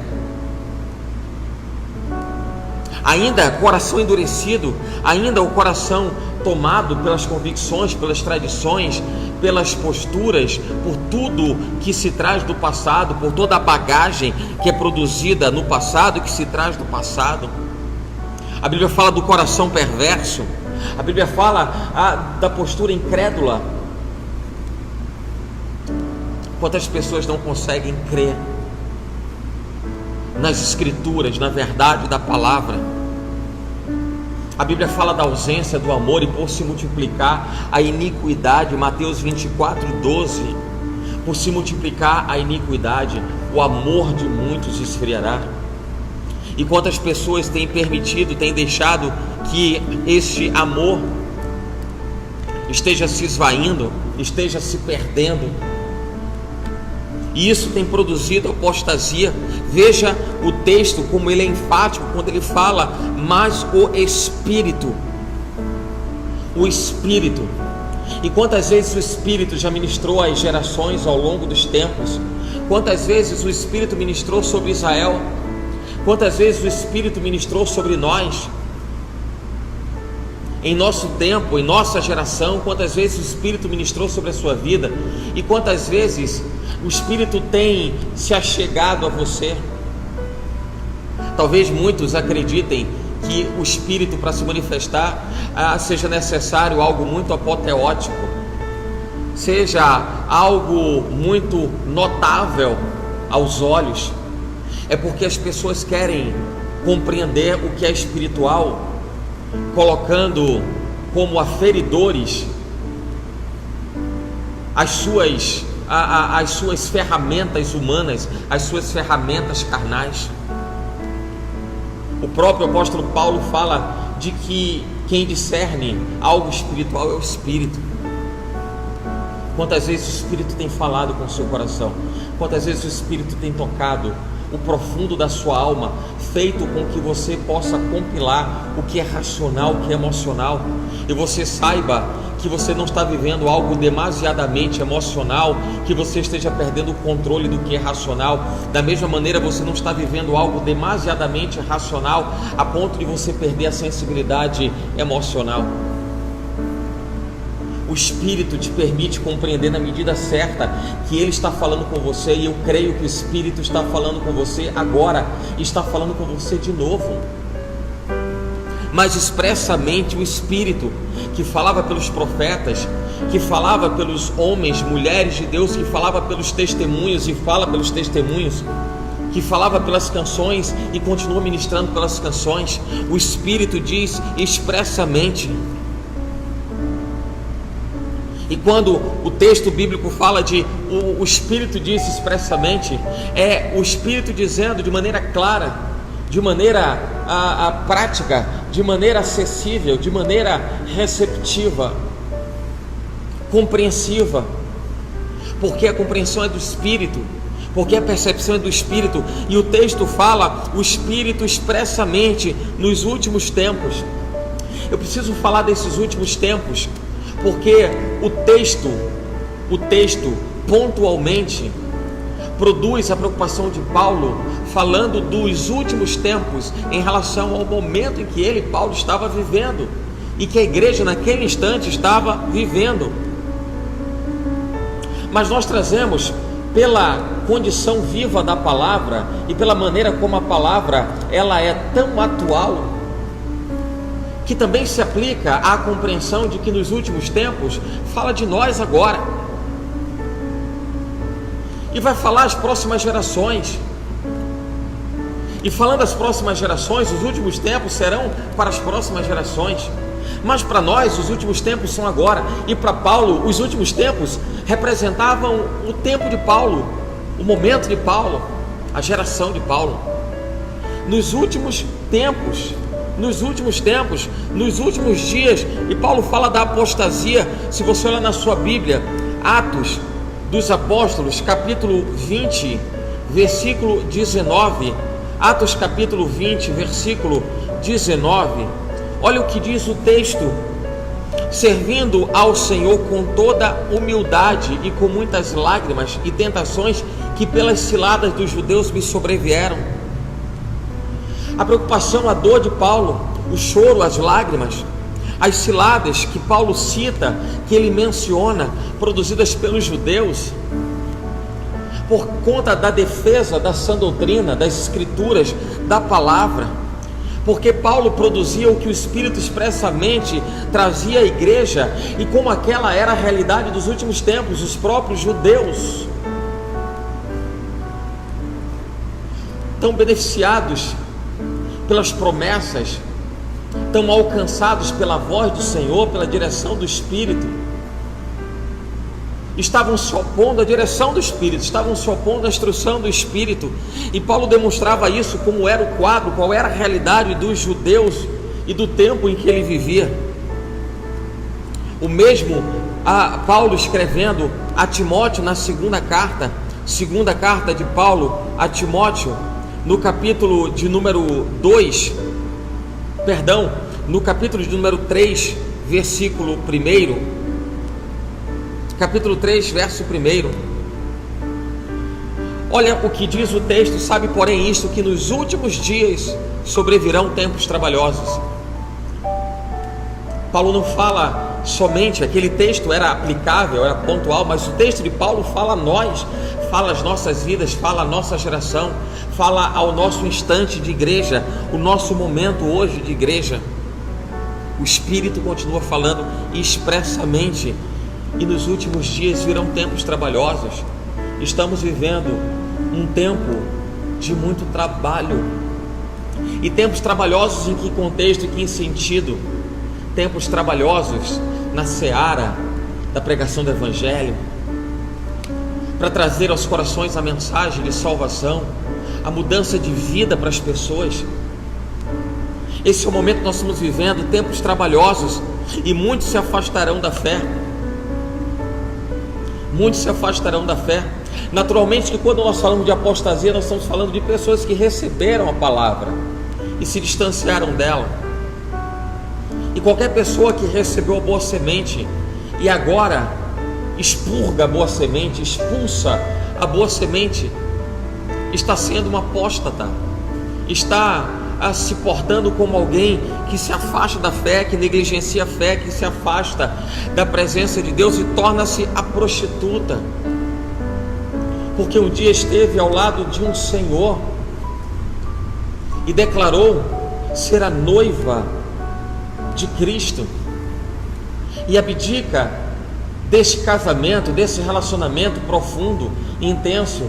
ainda coração endurecido, ainda o coração tomado pelas convicções, pelas tradições, pelas posturas, por tudo que se traz do passado, por toda a bagagem que é produzida no passado e que se traz do passado. A Bíblia fala do coração perverso, a Bíblia fala da postura incrédula. Quantas pessoas não conseguem crer nas Escrituras, na verdade da palavra? A Bíblia fala da ausência do amor e por se multiplicar a iniquidade, Mateus 24:12, por se multiplicar a iniquidade, o amor de muitos esfriará. E quantas pessoas têm permitido, têm deixado que este amor esteja se esvaindo, esteja se perdendo, e isso tem produzido apostasia. Veja o texto como ele é enfático quando ele fala, mas o Espírito, e quantas vezes o Espírito já ministrou às gerações ao longo dos tempos, quantas vezes o Espírito ministrou sobre Israel, quantas vezes o Espírito ministrou sobre nós, em nosso tempo, em nossa geração, quantas vezes o Espírito ministrou sobre a sua vida, e quantas vezes o Espírito tem se achegado a você. Talvez muitos acreditem que o Espírito, para se manifestar, seja necessário algo muito apoteótico, seja algo muito notável aos olhos. É porque as pessoas querem compreender o que é espiritual, colocando como aferidores as suas ferramentas humanas, as suas ferramentas carnais. O próprio apóstolo Paulo fala de que quem discerne algo espiritual é o Espírito. Quantas vezes o Espírito tem falado com o seu coração? Quantas vezes o Espírito tem tocado o profundo da sua alma, feito com que você possa compilar o que é racional, o que é emocional, e você saiba que você não está vivendo algo demasiadamente emocional, que você esteja perdendo o controle do que é racional. Da mesma maneira, você não está vivendo algo demasiadamente racional a ponto de você perder a sensibilidade emocional. O Espírito te permite compreender na medida certa que Ele está falando com você, e eu creio que o Espírito está falando com você agora, está falando com você de novo. Mas expressamente o Espírito que falava pelos profetas, que falava pelos homens, mulheres de Deus, que falava pelos testemunhos e fala pelos testemunhos, que falava pelas canções e continua ministrando pelas canções, o Espírito diz expressamente. E quando o texto bíblico fala de o Espírito diz expressamente, é o Espírito dizendo de maneira clara, de maneira prática, de maneira acessível, de maneira receptiva, compreensiva, porque a compreensão é do Espírito, porque a percepção é do Espírito. E o texto fala o Espírito expressamente nos últimos tempos. Eu preciso falar desses últimos tempos, porque o texto pontualmente produz a preocupação de Paulo, falando dos últimos tempos em relação ao momento em que Paulo estava vivendo, e que a igreja naquele instante estava vivendo. Mas nós trazemos, pela condição viva da palavra e pela maneira como a palavra ela é tão atual, que também se aplica à compreensão de que nos últimos tempos fala de nós agora, e vai falar às próximas gerações. E falando às próximas gerações, os últimos tempos serão para as próximas gerações, mas para nós os últimos tempos são agora. E para Paulo os últimos tempos representavam o tempo de Paulo, o momento de Paulo, a geração de Paulo. Nos últimos tempos, nos últimos dias, e Paulo fala da apostasia. Se você olhar na sua Bíblia, Atos dos Apóstolos, capítulo 20, versículo 19, Atos capítulo 20, versículo 19, olha o que diz o texto: servindo ao Senhor com toda humildade e com muitas lágrimas e tentações que pelas ciladas dos judeus me sobrevieram. A preocupação, a dor de Paulo, o choro, as lágrimas, as ciladas que Paulo cita, que ele menciona, produzidas pelos judeus, por conta da defesa da sã doutrina, das escrituras, da palavra, porque Paulo produzia o que o Espírito expressamente trazia à igreja, e como aquela era a realidade dos últimos tempos, os próprios judeus, tão beneficiados pelas promessas, tão alcançados pela voz do Senhor, pela direção do Espírito, estavam se opondo à direção do Espírito, estavam se opondo à instrução do Espírito. E Paulo demonstrava isso, como era o quadro, qual era a realidade dos judeus e do tempo em que ele vivia. O mesmo Paulo escrevendo a Timóteo na segunda carta de Paulo a Timóteo, no capítulo de número 2, no capítulo de número 3, versículo 1, capítulo 3, verso 1, olha o que diz o texto: sabe, porém, isto, que nos últimos dias sobrevirão tempos trabalhosos. Paulo não fala somente, aquele texto era aplicável, era pontual, mas o texto de Paulo fala a nós, fala as nossas vidas, fala a nossa geração, fala ao nosso instante de igreja, o nosso momento hoje de igreja. O Espírito continua falando expressamente: e nos últimos dias virão tempos trabalhosos. Estamos vivendo um tempo de muito trabalho. E tempos trabalhosos em que contexto e que sentido? Tempos trabalhosos na seara da pregação do Evangelho, para trazer aos corações a mensagem de salvação, a mudança de vida para as pessoas. Esse é o momento que nós estamos vivendo, tempos trabalhosos, e muitos se afastarão da fé. Muitos se afastarão da fé. Naturalmente que quando nós falamos de apostasia, nós estamos falando de pessoas que receberam a palavra e se distanciaram dela. E qualquer pessoa que recebeu a boa semente e agora expurga a boa semente, expulsa a boa semente, está sendo uma apóstata, está se portando como alguém que se afasta da fé, que negligencia a fé, que se afasta da presença de Deus e torna-se a prostituta, porque um dia esteve ao lado de um Senhor e declarou ser a noiva de Cristo, e abdica desse casamento, desse relacionamento profundo e intenso,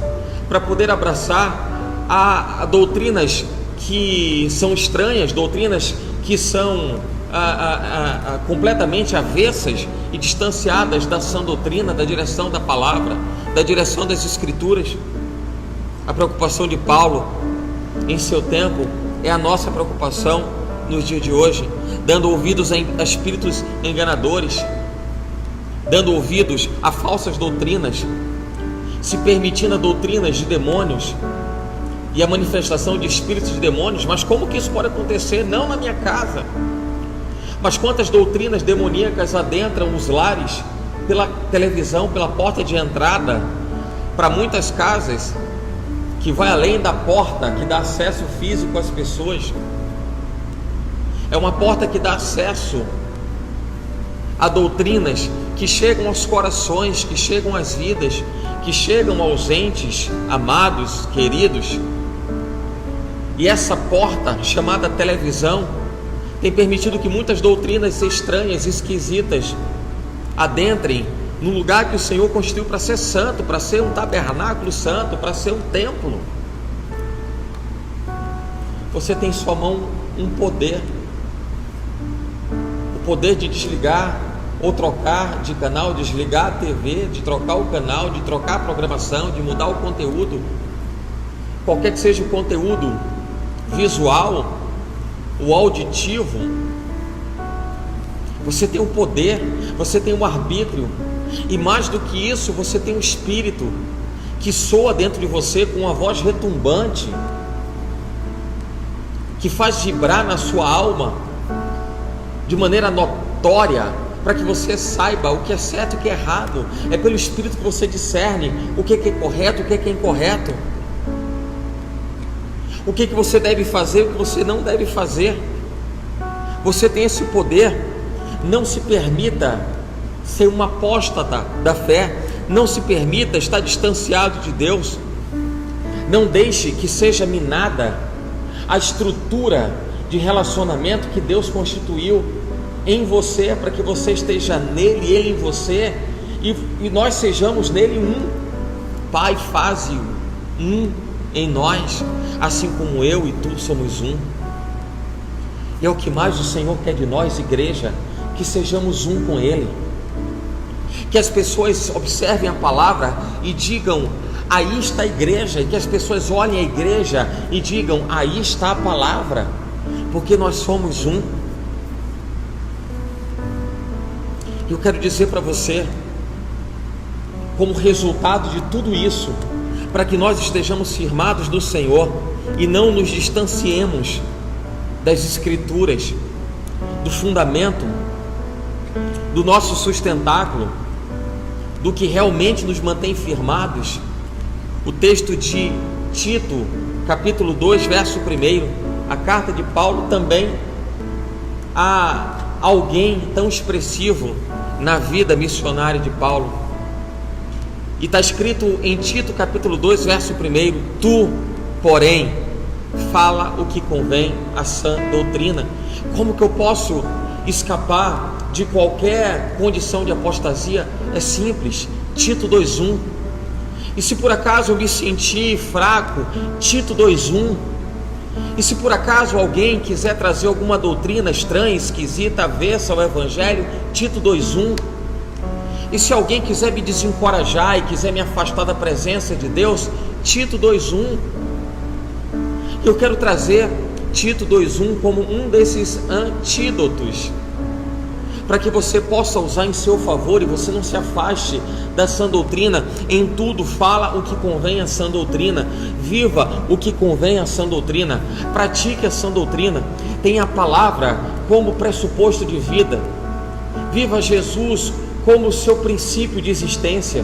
para poder abraçar a doutrinas que são estranhas, doutrinas que são completamente avessas e distanciadas da sã doutrina, da direção da palavra, da direção das Escrituras. A preocupação de Paulo em seu tempo é a nossa preocupação nos dias de hoje, dando ouvidos a espíritos enganadores, dando ouvidos a falsas doutrinas, se permitindo a doutrinas de demônios e a manifestação de espíritos de demônios. Mas como que isso pode acontecer? Não na minha casa. Mas quantas doutrinas demoníacas adentram os lares, pela televisão, pela porta de entrada, para muitas casas, que vai além da porta que dá acesso físico às pessoas. É uma porta que dá acesso a doutrinas que chegam aos corações, que chegam às vidas, que chegam aos entes amados, queridos. E essa porta, chamada televisão, tem permitido que muitas doutrinas estranhas, esquisitas, adentrem no lugar que o Senhor constituiu para ser santo, para ser um tabernáculo santo, para ser um templo. Você tem em sua mão um poder, o poder de desligar ou trocar de canal, desligar a TV, de trocar o canal, de trocar a programação, de mudar o conteúdo, qualquer que seja o conteúdo visual, o auditivo. Você tem um poder, você tem um arbítrio, e mais do que isso, você tem um espírito que soa dentro de você com uma voz retumbante, que faz vibrar na sua alma de maneira notória, para que você saiba o que é certo e o que é errado. É pelo Espírito que você discerne o que é correto, o que é incorreto, o que você deve fazer, o que você não deve fazer. Você tem esse poder. Não se permita ser uma apóstata da fé, não se permita estar distanciado de Deus. Não deixe que seja minada a estrutura de relacionamento que Deus constituiu em você, para que você esteja nele e ele em você, e nós sejamos nele um. Pai, faze um em nós, assim como eu e tu somos um. E é o que mais o Senhor quer de nós, igreja, que sejamos um com ele, que as pessoas observem a palavra e digam: aí está a igreja, e que as pessoas olhem a igreja e digam: aí está a palavra, porque nós somos um. Eu quero dizer para você, como resultado de tudo isso, para que nós estejamos firmados no Senhor e não nos distanciemos das Escrituras, do fundamento, do nosso sustentáculo, do que realmente nos mantém firmados. O texto de Tito, capítulo 2, verso 1, a carta de Paulo também a alguém tão expressivo na vida missionária de Paulo. E está escrito em Tito capítulo 2, verso 1: tu, porém, fala o que convém à sã doutrina. Como que eu posso escapar de qualquer condição de apostasia? É simples, Tito 2:1. E se por acaso eu me sentir fraco, Tito 2:1. E se por acaso alguém quiser trazer alguma doutrina estranha, esquisita, avessa ao Evangelho, Tito 2:1. E se alguém quiser me desencorajar e quiser me afastar da presença de Deus, Tito 2:1. Eu quero trazer Tito 2:1 como um desses antídotos para que você possa usar em seu favor e você não se afaste da sã doutrina. Em tudo fala o que convém à sã doutrina, viva o que convém à sã doutrina, pratique a sã doutrina, tenha a palavra como pressuposto de vida, viva Jesus como seu princípio de existência,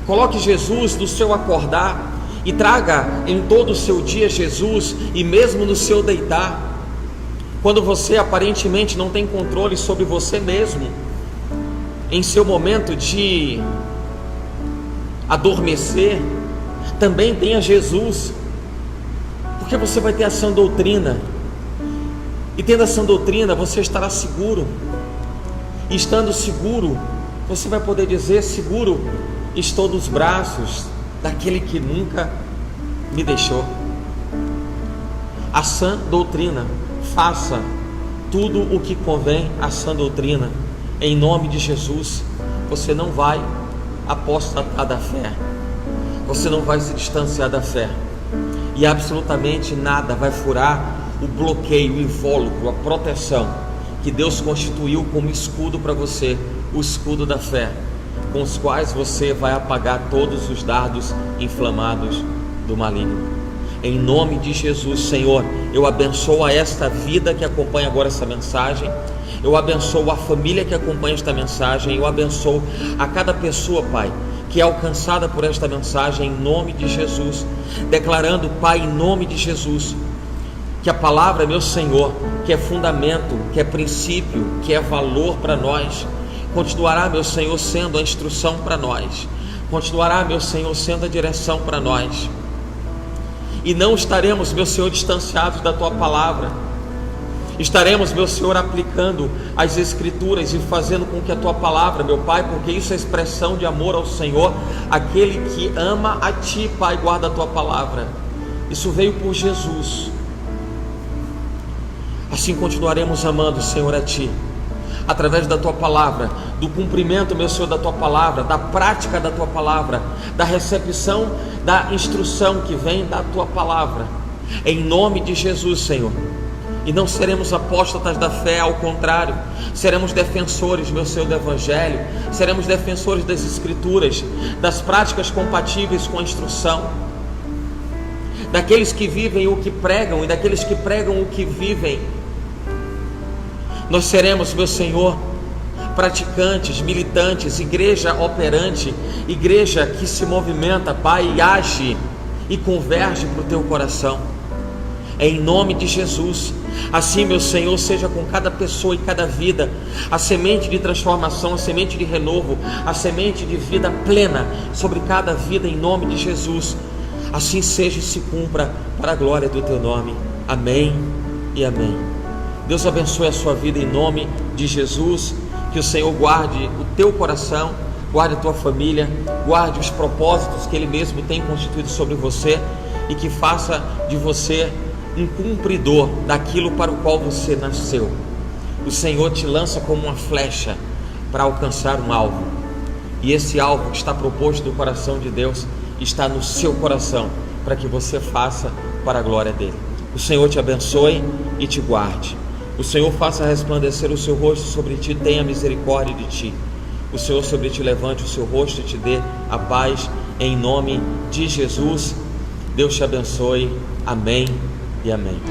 coloque Jesus no seu acordar e traga em todo o seu dia Jesus, e mesmo no seu deitar, quando você aparentemente não tem controle sobre você mesmo, em seu momento de adormecer, também tenha Jesus, porque você vai ter a sã doutrina, e tendo a sã doutrina você estará seguro, e estando seguro, você vai poder dizer: seguro estou nos braços daquele que nunca me deixou. A sã doutrina, faça tudo o que convém à sã doutrina, em nome de Jesus. Você não vai apostatar da fé, você não vai se distanciar da fé, e absolutamente nada vai furar o bloqueio, o invólucro, a proteção que Deus constituiu como escudo para você, o escudo da fé, com os quais você vai apagar todos os dardos inflamados do maligno. Em nome de Jesus, Senhor, eu abençoo a esta vida que acompanha agora essa mensagem, eu abençoo a família que acompanha esta mensagem, eu abençoo a cada pessoa, Pai, que é alcançada por esta mensagem, em nome de Jesus, declarando, Pai, em nome de Jesus, que a palavra, meu Senhor, que é fundamento, que é princípio, que é valor para nós, continuará, meu Senhor, sendo a instrução para nós, continuará, meu Senhor, sendo a direção para nós, e não estaremos, meu Senhor, distanciados da Tua palavra, estaremos, meu Senhor, aplicando as Escrituras e fazendo com que a Tua palavra, meu Pai, porque isso é expressão de amor ao Senhor, aquele que ama a Ti, Pai, guarda a Tua palavra, isso veio por Jesus. Assim continuaremos amando, Senhor, a Ti, através da Tua palavra, do cumprimento, meu Senhor, da Tua palavra, da prática da Tua palavra, da recepção da instrução que vem da Tua palavra, em nome de Jesus, Senhor. E não seremos apóstatas da fé, ao contrário, seremos defensores, meu Senhor, do Evangelho, seremos defensores das Escrituras, das práticas compatíveis com a instrução, daqueles que vivem o que pregam e daqueles que pregam o que vivem. Nós seremos, meu Senhor, praticantes, militantes, igreja operante, igreja que se movimenta, Pai, e age e converge para o Teu coração, em nome de Jesus. Assim, meu Senhor, seja com cada pessoa e cada vida a semente de transformação, a semente de renovo, a semente de vida plena sobre cada vida, em nome de Jesus. Assim seja e se cumpra para a glória do Teu nome. Amém e amém. Deus abençoe a sua vida em nome de Jesus. Que o Senhor guarde o teu coração, guarde a tua família, guarde os propósitos que Ele mesmo tem constituído sobre você, e que faça de você um cumpridor daquilo para o qual você nasceu. O Senhor te lança como uma flecha para alcançar um alvo, e esse alvo que está proposto do coração de Deus está no seu coração, para que você faça para a glória dEle. O Senhor te abençoe e te guarde. O Senhor faça resplandecer o seu rosto sobre ti, tenha misericórdia de ti. O Senhor sobre ti levante o seu rosto e te dê a paz, em nome de Jesus. Deus te abençoe. Amém e amém.